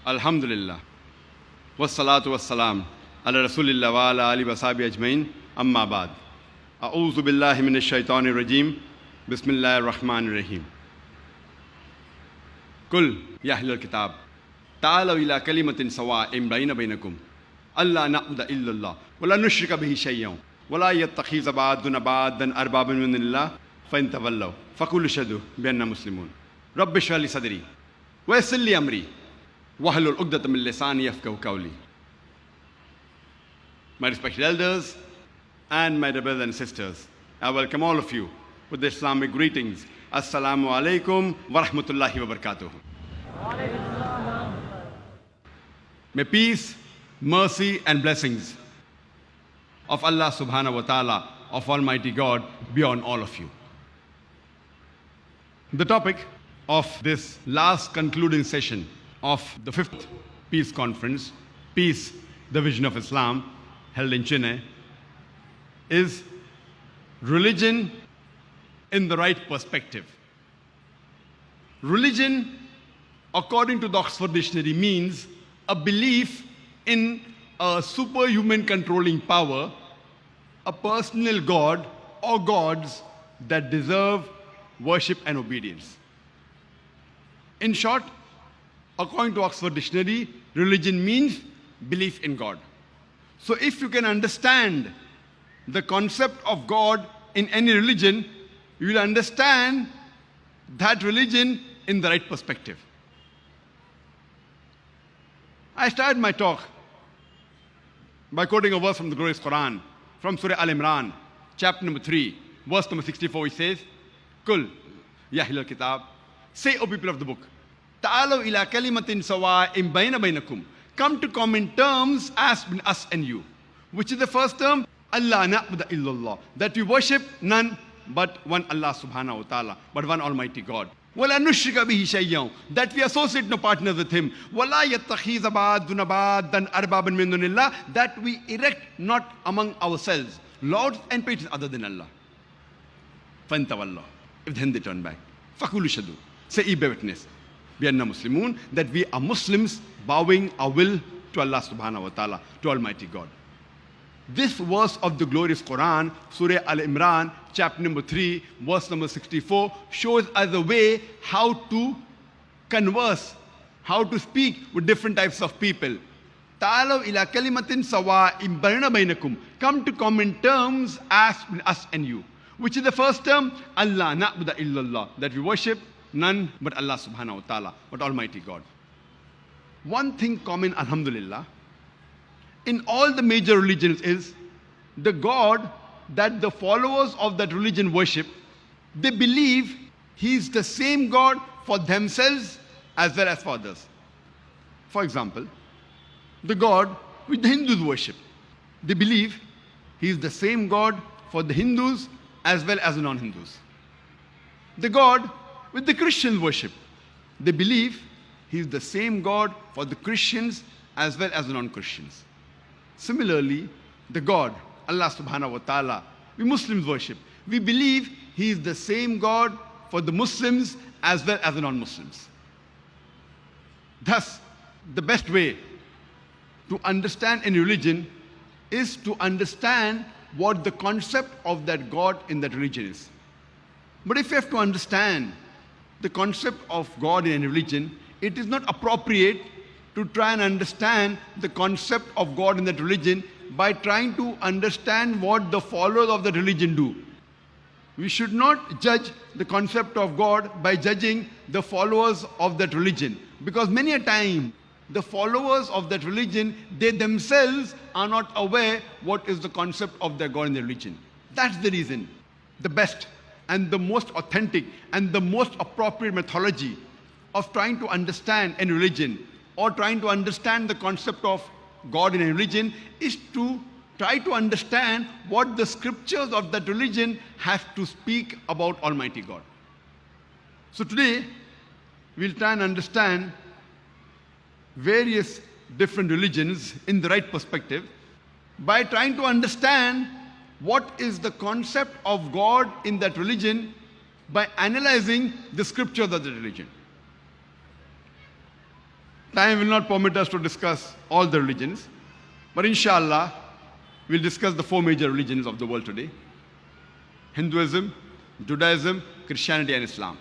Alhamdulillah. Wassalatu wassalam ala Rasulillah wa ala alihi wa sahbihi ajmain. Amma ba'd. A'udhu billahi minash shaitanir rajim. Bismillahir rahmanir rahim. Kul ya ahlal kitab ta'alaw ila kalimatin sawa'in bainakum alla na'budu illa Allah wa la nushrika bihi shay'an wa la yattakhidha ba'duna ba'dan arbaban min Allah fa in tawallaw faqulu ashhadu bi anna muslimun. Rabbi shrah li sadri wa yassir li amri wahlul 'uqdatam min lisani yafqahu qawli. My respected elders and my dear brothers and sisters, I welcome all of you with the Islamic greetings. Assalamu alaikum wa rahmatullahi wa barakatuh. May peace, mercy and blessings of Allah subhanahu wa ta'ala, of Almighty God, be on all of you. The topic of this last concluding session of the 5th Peace Conference, Peace, the Vision of Islam, held in Chennai, is religion in the right perspective. Religion, according to the Oxford Dictionary, means a belief in a superhuman controlling power, a personal God or gods that deserve worship and obedience. In short, according to Oxford Dictionary, religion means belief in God. So if you can understand the concept of God in any religion, you will understand that religion in the right perspective. I started my talk by quoting a verse from the glorious Quran, from Surah Al-Imran, chapter number 3, verse number 64, it says, Kul, ya ahlal kitab, say, O people of the book, ta'alaw ila kalimatin sawa'in bainakum, come to common terms as between us and you. Which is the first term? Allah na'budu illallah, that we worship none but one Allah subhanahu wa ta'ala, but one Almighty God. وَلَا نُشْرِكَ بِهِ شَيْئًا, that we associate no partners with Him. وَلَا يَتَّخِذَ بَعْضُنَا بَعْضًا أَرْبَابًا مِن دُونِ اللَّهِ, that we erect not among ourselves lords and patrons other than Allah. فَإِن تَوَلَّوْا, if then they turn back, فَقُولُوا اشْهَدُوا, say ye bear witness, بِأَنَّا مُسْلِمُونَ, that we are Muslims bowing our will to Allah subhanahu wa ta'ala, to Almighty God. This verse of the glorious Quran, Surah Al-Imran, chapter number 3, verse number 64, shows us a way how to converse, how to speak with different types of people. Ta'alaw ila kalimatin sawa'in bainakum, come to common terms as between us and you. Which is the first term? Allah na'budu illallah, that we worship none but Allah subhanahu wa ta'ala, but Almighty God. One thing common, alhamdulillah, in all the major religions is the God that the followers of that religion worship, they believe He is the same God for themselves as well as for others. For example, the God which the Hindus worship, they believe He is the same God for the Hindus as well as the non-Hindus. The God which the Christians worship, they believe He is the same God for the Christians as well as the non-Christians. Similarly, the God, Allah subhanahu wa ta'ala, we Muslims worship. We believe He is the same God for the Muslims as well as the non-Muslims. Thus, the best way to understand any religion is to understand what the concept of that God in that religion is. But if you have to understand the concept of God in any religion, it is not appropriate to try and understand the concept of God in that religion by trying to understand what the followers of that religion do. We should not judge the concept of God by judging the followers of that religion, because many a time the followers of that religion, they themselves are not aware what is the concept of their God in their religion. That's the reason the best and the most authentic and the most appropriate methodology of trying to understand any religion or trying to understand the concept of God in a religion is to try to understand what the scriptures of that religion have to speak about Almighty God. So today, we'll try and understand various different religions in the right perspective by trying to understand what is the concept of God in that religion by analyzing the scriptures of the religion. Time will not permit us to discuss all the religions, but inshallah, we'll discuss the four major religions of the world today: Hinduism, Judaism, Christianity, and Islam.